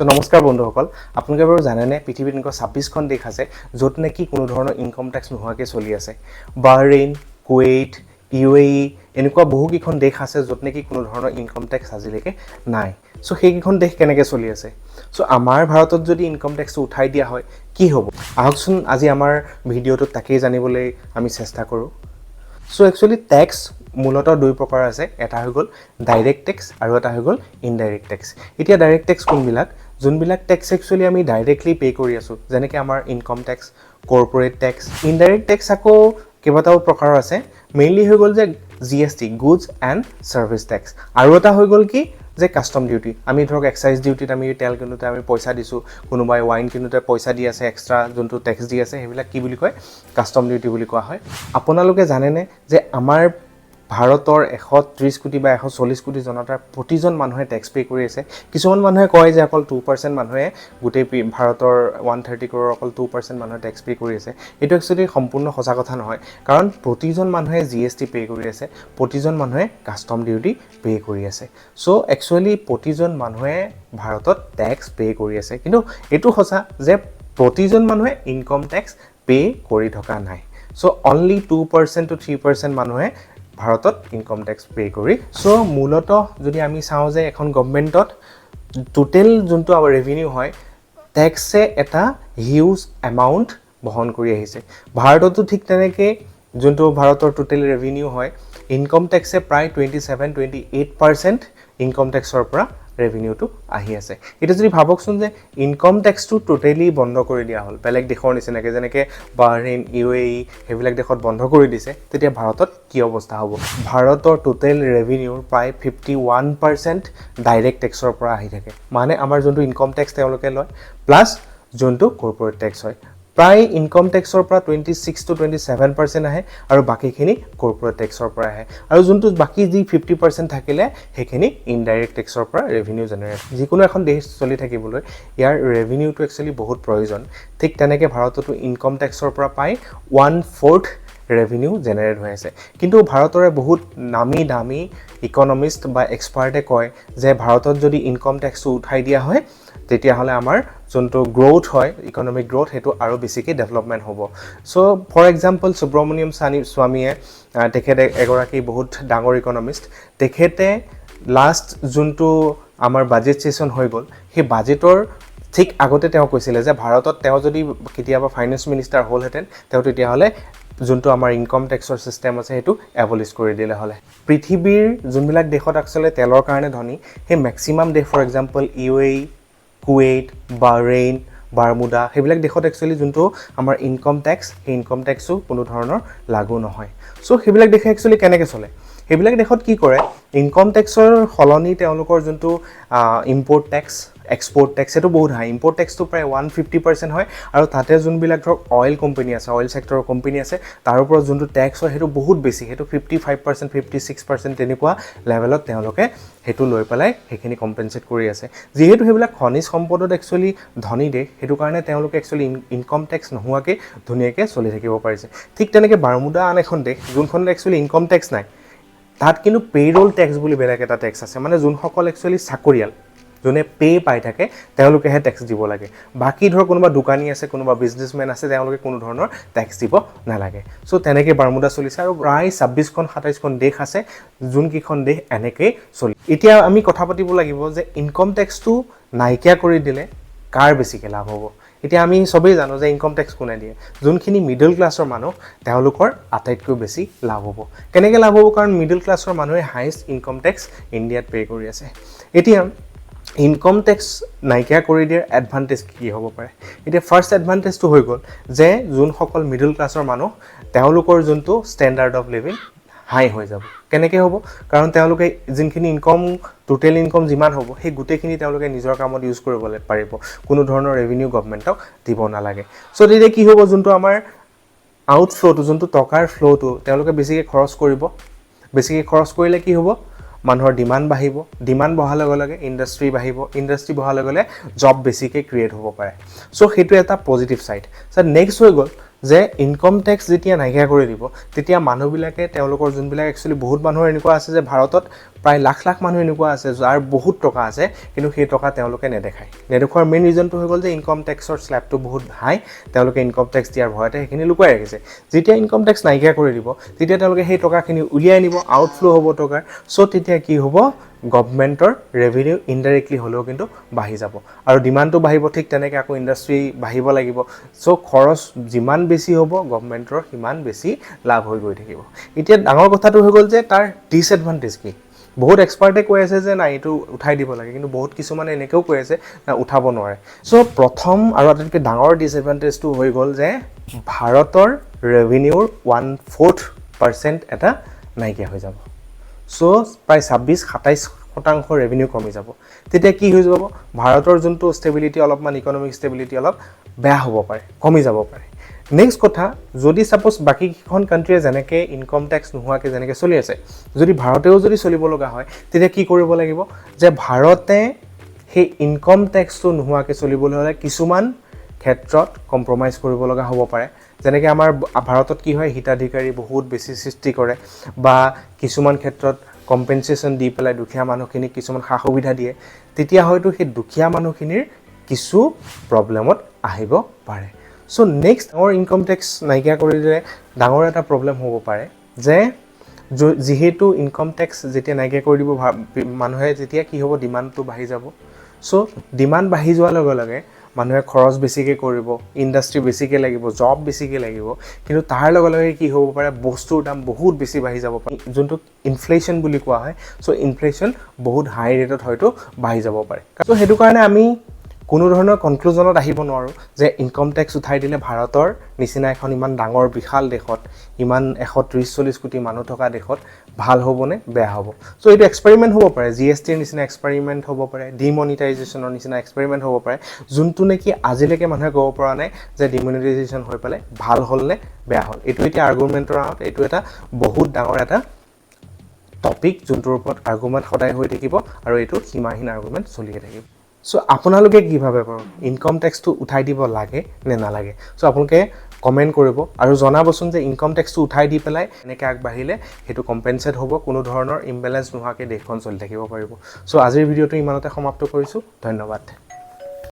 তো নমস্কাৰ বন্ধুসকল, আপোনালোকে বাৰু জানেনে পৃথিৱীত এনেকুৱা 26খন দেশ আছে য'ত নেকি কোনো ধৰণৰ ইনকম টেক্স নোহোৱাকৈ চলি আছে। বাহৰেইন, কুৱেইট, UAE এনেকুৱা বহুকেইখন দেশ আছে য'ত নেকি কোনো ধৰণৰ ইনকম টেক্স আজিলৈকে নাই। চ' সেইকেইখন দেশ কেনেকৈ চলি আছে? চ' আমাৰ ভাৰতত যদি ইনকম টেক্সটো উঠাই দিয়া হয় কি হ'ব? আহকচোন আজি আমাৰ ভিডিঅ'টোত তাকেই জানিবলৈ আমি চেষ্টা কৰোঁ। চ' একচুৱেলি টেক্স মূলতঃ দুই প্ৰকাৰ আছে, এটা হৈ গ'ল ডাইৰেক্ট টেক্স আৰু এটা হৈ গ'ল ইনডাইৰেক্ট টেক্স। এতিয়া ডাইৰেক্ট টেক্স কোনবিলাক? যোনবিলাক টেক্স একচুৱেলি আমি ডাইৰেক্টলি পে' কৰি আছোঁ, যেনেকৈ আমাৰ income tax, corporate tax. Indirect tax আকৌ কেইবাটাও প্ৰকাৰৰ আছে, মেইনলি হৈ গ'ল যে GST, goods and services tax, আৰু এটা হৈ গ'ল কি যে কাষ্টম ডিউটি। আমি ধৰক এক্সাইজ ডিউটিত আমি তেল কিনোতে আমি পইচা দিছোঁ, কোনোবাই ৱাইন কিনোতে পইচা দি আছে, এক্সট্ৰা যোনটো টেক্স দি আছে সেইবিলাক কি বুলি কয়? কাষ্টম ডিউটি বুলি কোৱা হয়। আপোনালোকে জানেনে যে আমাৰ ভাৰতৰ 130 কোটি বা 140 কোটি জনতাৰ প্ৰতিজন মানুহে টেক্স পে' কৰি আছে। কিছুমান মানুহে কয় যে অকল 2% মানুহে গোটেই ভাৰতৰ 130 কৰোৰ অকল 2% মানুহে টেক্স পে' কৰি আছে। এইটো একচুৱেলি সম্পূৰ্ণ সঁচা কথা নহয়, কাৰণ প্ৰতিজন মানুহে GST পে' কৰি আছে, প্ৰতিজন মানুহে কাষ্টম ডিউটি পে' কৰি আছে। চ' একচুৱেলি প্ৰতিজন মানুহে ভাৰতত টেক্স পে' কৰি আছে, কিন্তু এইটো সঁচা যে প্ৰতিজন মানুহে ইনকম টেক্স পে' কৰি থকা নাই। চ' অনলি 2% to 3% মানুহে ভাৰতত ইনকম টেক্স পে' কৰি। চ' মূলতঃ যদি আমি চাওঁ যে এখন গভৰ্ণমেণ্টত টোটেল যোনটো আমাৰ ৰেভিনিউ হয়, টেক্সে এটা হিউজ এমাউণ্ট বহন কৰি আহিছে। ভাৰততো ঠিক তেনেকৈ যোনটো ভাৰতৰ টোটেল ৰেভিনিউ হয়, ইনকম টেক্সে প্ৰায় 27-28% ইনকম টেক্সৰ পৰা ৰেভিনিউটো আহি আছে। এতিয়া যদি ভাবকচোন যে ইনকম টেক্সটো টোটেলি বন্ধ কৰি দিয়া হ'ল বেলেগ দেশৰ নিচিনাকৈ, যেনেকৈ বাহৰেইন, UAE সেইবিলাক দেশত বন্ধ কৰি দিছে, তেতিয়া ভাৰতত কি অৱস্থা হ'ব? ভাৰতৰ টোটেল ৰেভিনিউৰ প্ৰায় 51% ডাইৰেক্ট টেক্সৰ পৰা আহি থাকে। মানে আমাৰ যোনটো ইনকম টেক্স তেওঁলোকে লয় প্লাছ যোনটো কৰ্পৰেট টেক্স হয়, প্ৰায় ইনকম টেক্সৰ পৰা 26 to 27% আহে, আৰু বাকীখিনি কৰ্পৰেট টেক্সৰ পৰা আহে, আৰু যোনটো বাকী যি 50% থাকিলে সেইখিনি ইনডাইৰেক্ট টেক্সৰ পৰা ৰেভিনিউ জেনেৰেট। যিকোনো এখন দেশ চলি থাকিবলৈ ইয়াৰ ৰেভিনিউটো একচুৱেলি বহুত প্ৰয়োজন। ঠিক তেনেকৈ ভাৰততো ইনকম টেক্সৰ পৰা প্ৰায় 1/4 ৰেভিনিউ জেনেৰেট হৈ আছে। কিন্তু ভাৰতৰে বহুত নামী দামী ইকনমিষ্ট বা এক্সপাৰ্টে কয় যে ভাৰতত যদি ইনকম টেক্সটো উঠাই দিয়া হয় তেতিয়াহ'লে আমাৰ যোনটো গ্ৰ'থ হয়, ইকনমিক গ্ৰ'থ, সেইটো আৰু বেছিকৈ ডেভেলপমেণ্ট হ'ব। চ' ফৰ এক্সাম্পল সুব্ৰমণিয়াম স্বামীয়ে, তেখেতে এগৰাকী বহুত ডাঙৰ ইকনমিষ্ট, তেখেতে লাষ্ট যোনটো আমাৰ বাজেট ছেশ্যন হৈ গ'ল, সেই বাজেটৰ ঠিক আগতে তেওঁ কৈছিলে যে ভাৰতত তেওঁ যদি কেতিয়াবা ফাইনেন্স মিনিষ্টাৰ হ'লহেঁতেন, তেওঁ তেতিয়াহ'লে যোনটো আমাৰ ইনকম টেক্সৰ ছিষ্টেম আছে সেইটো এবলিছ কৰি দিলে হ'লে। পৃথিৱীৰ যোনবিলাক দেশত আচলতে তেলৰ কাৰণে ধনী, সেই মেক্সিমাম দেশ for example UAE, Kuwait, Bahrain, Bermuda, সেইবিলাক দেশত একচুৱেলি যোনটো আমাৰ ইনকম টেক্স, সেই ইনকম টেক্সো কোনো ধৰণৰ লাগু নহয়। চ' সেইবিলাক দেশে একচুৱেলি কেনেকৈ চলে? সেইবিলাক দেশত কি কৰে, ইনকম টেক্সৰ সলনি তেওঁলোকৰ যোনটো ইম্পৰ্ট টেক্স, এক্সপৰ্ট টেক্স, সেইটো বহুত হাই। ইম্পৰ্ট টেক্সটো প্ৰায় 150% হয়, আৰু তাতে যোনবিলাক ধৰক অইল কোম্পানী আছে, অইল ছেক্টৰৰ কোম্পানী আছে, তাৰ ওপৰত যোনটো টেক্স হয় সেইটো বহুত বেছি, সেইটো 55%, 56% তেনেকুৱা লেভেলত তেওঁলোকে সেইটো লৈ পেলাই সেইখিনি কম্পেনছেট কৰি আছে। যিহেতু সেইবিলাক খনিজ সম্পদত একচুৱেলি ধনী দেশ, সেইটো কাৰণে তেওঁলোকে একচুৱেলি ইনকম টেক্স নোহোৱাকৈ ধুনীয়াকৈ চলি থাকিব পাৰিছে। ঠিক তেনেকৈ বাৰ্মুডা আন এখন দেশ, যোনখনত একচুৱেলি ইনকম টেক্স নাই, তাত কিন্তু পে'ৰোল টেক্স বুলি বেলেগ এটা টেক্স আছে। মানে যোনসকল একচুৱেলি চাকৰিয়াল, যোনে পে' পাই থাকে, তেওঁলোকেহে টেক্স দিব লাগে। বাকী ধৰক কোনোবা দোকানী আছে, কোনোবা বিজনেছমেন আছে, তেওঁলোকে কোনো ধৰণৰ টেক্স দিব নালাগে। চ' তেনেকৈ বাৰ্মুডা চলিছে, আৰু প্ৰায় 26-27খন দেশ আছে যোনকেইখন দেশ এনেকৈয়ে চলি। এতিয়া আমি কথা পাতিব লাগিব যে ইনকম টেক্সটো নাইকিয়া কৰি দিলে কাৰ বেছিকৈ লাভ হ'ব? এতিয়া আমি চবেই জানো যে ইনকম টেক্স কোনে দিয়ে? যোনখিনি মিডল ক্লাছৰ মানুহ, তেওঁলোকৰ আটাইতকৈ বেছি লাভ হ'ব। কেনেকৈ লাভ হ'ব? কাৰণ মিডল ক্লাছৰ মানুহে হায়েষ্ট ইনকম টেক্স ইণ্ডিয়াত পে' কৰি আছে। এতিয়া ইনকম টেক্স নাইকিয়া কৰি দিয়াৰ এডভান্টেজ কি হ'ব পাৰে? এতিয়া ফাৰ্ষ্ট এডভান্টেজটো হৈ গ'ল যে যোনসকল মিডল ক্লাছৰ মানুহ, তেওঁলোকৰ যোনটো ষ্টেণ্ডাৰ্ড অফ লিভিং হাই হৈ যাব। কেনেকৈ হ'ব? কাৰণ তেওঁলোকে যোনখিনি ইনকম, টোটেল ইনকম যিমান হ'ব, সেই গোটেইখিনি তেওঁলোকে নিজৰ কামত ইউজ কৰিবলৈ পাৰিব, কোনো ধৰণৰ ৰেভিনিউ গভৰ্ণমেণ্টক দিব নালাগে। চ' তেতিয়া কি হ'ব? যোনটো আমাৰ আউটফ্ল'টো, যোনটো টকাৰ ফ্ল'টো, তেওঁলোকে বেছিকৈ খৰচ কৰিব। বেছিকৈ খৰচ কৰিলে কি হ'ব? মানুহৰ ডিমাণ্ড বাঢ়িব, ডিমাণ্ড বঢ়াৰ লগে লগে ইণ্ডাষ্ট্ৰি বাঢ়িব, ইণ্ডাষ্ট্ৰি বঢ়াৰ লগে লগে জব বেছিকৈ ক্ৰিয়েট হ'ব পাৰে। চ' সেইটো এটা পজিটিভ ছাইড। নেক্সট হৈ গ'ল যে ইনকম টেক্স যেতিয়া নাইকিয়া কৰি দিব তেতিয়া মানুহবিলাকে তেওঁলোকৰ যোনবিলাক একচুৱেলি বহুত মানুহৰ এনেকুৱা আছে যে ভাৰতত প্ৰায় লাখ লাখ মানুহ এনেকুৱা আছে যাৰ বহুত টকা আছে কিন্তু সেই টকা তেওঁলোকে নেদেখুৱাৰ মেইন ৰিজনটো হৈ গ'ল যে ইনকম টেক্সৰ স্ল্যাবটো বহুত হাই তেওঁলোকে ইনকম টেক্স দিয়াৰ ভয়তে সেইখিনি লুকুৱাই ৰাখিছে যেতিয়া ইনকম টেক্স নাইকিয়া কৰি দিব তেতিয়া তেওঁলোকে সেই টকাখিনি উলিয়াই নিব আউটফ্লো হ'ব টকাৰ সো তেতিয়া কি হ'ব গভৰ্ণমেণ্টৰ ৰেভিনিউ ইনডাইৰেক্টলি হ'লেও কিন্তু বাঢ়ি যাব আৰু ডিমাণ্ডটো বাঢ়িব ঠিক তেনেকৈ আকৌ ইণ্ডাষ্ট্ৰি বাঢ়িব লাগিব সো খৰচ যিমান বেছি হ'ব গভৰ্ণমেণ্টৰ সিমান বেছি লাভ হৈ গৈ থাকিব এতিয়া ডাঙৰ কথাটো হৈ গ'ল যে তাৰ ডিসএডভান্টেজ কি বহুত এক্সপাৰ্টে কৈ আছে যে নাই এইটো উঠাই দিব লাগে কিন্তু বহুত কিছুমানে এনেকৈও কৈ আছে না উঠাব নোৱাৰে সো প্ৰথম আৰু আটাইতকৈ ডাঙৰ ডিসএডভান্টেজটো হৈ গ'ল যে ভাৰতৰ ৰেভিনিউৰ 1/4% এটা নাইকিয়া হৈ যাব সো প্ৰায় 26-27% ৰেভিনিউ কমি যাব তেতিয়া কি হৈ যাব ভাৰতৰ যোনটো ষ্টেবিলিটি অলপমান ইকনমিক ষ্টেবিলিটি অলপ বেয়া হ'ব পাৰে কমি যাব পাৰে নেক্সট কথা যদি সাপোজ বাকি কিখন কান্ট্ৰিয়ে যেনেকে ইনকম টেক্স নোহোৱাকে যেনেকে চলি আছে যদি ভাৰতেও যদি চলিব লগা হয় তেতিয়া কি কৰিব লাগিব যে ভাৰতে সেই ইনকম টেক্সটো নোহোৱাকে চলিবলৈ হলে কিছুমান ক্ষেত্ৰত কম্প্ৰমাইজ কৰিব লগা হ'ব পাৰে যেনেকৈ আমাৰ ভাৰতত কি হয় হিতাধিকাৰী বহুত বেছি সৃষ্টি কৰে বা কিছুমান ক্ষেত্ৰত কম্পেনসেশন দি পেলাই দুখীয়া মানুহখিনিক কিছুমান সা সুবিধা দিয়ে তেতিয়া হয়তো সেই দুখীয়া মানুহখিনিৰ কিছু প্ৰবলেমত আহিব পাৰে সো নেক্সট ডাঙৰ ইনকম টেক্স নাইকিয়া কৰিলে ডাঙৰ এটা প্ৰবলেম হ'ব পাৰে যে যেহেতু ইনকম টেক্স যেতিয়া নাইকিয়া কৰি দিব মানুহে যেতিয়া কি হ'ব ডিমাণ্ডটো বাঢ়ি যাব সো ডিমাণ্ড বাঢ়ি যোৱাৰ লগে লগে মানুহে খৰচ বেছিকৈ কৰিব ইণ্ডাষ্ট্ৰি বেছিকৈ লাগিব জব বেছিকৈ লাগিব কিন্তু তাৰ লগে লগে কি হ'ব পাৰে বস্তুৰ দাম বহুত বেছি বাঢ়ি যাব পাৰে যোনটো ইনফ্লেশ্যন বুলি কোৱা হয় সো ইনফ্লেশ্যন বহুত হাই ৰেটত হয়তো বাঢ়ি যাব পাৰে সো সেইটো কাৰণে আমি কোনো ধৰণৰ কনক্লুজনত আহিব নোৱাৰো যে ইনকম টেক্স উঠাই দিলে ভাৰতৰ নিচিনা এখন ইমান ডাঙৰ বিশাল দেশত ইমান 130-40 কোটি মানুহ থকা দেশত ভাল হ'বনে বেয়া হ'ব সো এইটো এক্সপেৰিমেন্ট হ'ব পাৰে জিএসটিৰ নিচিনা এক্সপেৰিমেন্ট হ'ব পাৰে ডিমনিটাইজেশ্যনৰ নিচিনা এক্সপেৰিমেন্ট হ'ব পাৰে যোনটো নেকি আজিলৈকে মানুহে ক'ব পৰা নাই যে ডিমনিটাইজেশ্যন হৈ পেলাই ভাল হ'ল নে বেয়া হ'ল এইটো এতিয়া আৰ্গুমেন্টৰ আউট এইটো এটা বহুত ডাঙৰ এটা টপিক যোনটোৰ ওপৰত আৰ্গুমেন্ট সদায় হৈ থাকিব আৰু এইটো সীমাহীন আৰ্গুমেন্ট চলিয়ে থাকিব সো আপোনালোকে কি ভাবে বাৰু ইনকম টেক্সটো উঠাই দিব লাগে নে নালাগে সো আপোনালোকে কমেন্ট কৰিব আৰু জনাবচোন যে ইনকম টেক্সটো উঠাই দি পেলাই এনেকৈ আগবাঢ়িলে সেইটো কম্পেনসেট হ'ব কোনো ধৰণৰ ইমবেলেন্স নোহোৱাকৈ দেশখন চলি থাকিব পাৰিব সো আজিৰ ভিডিঅ'টো ইমানতে সমাপ্ত কৰিছোঁ ধন্যবাদ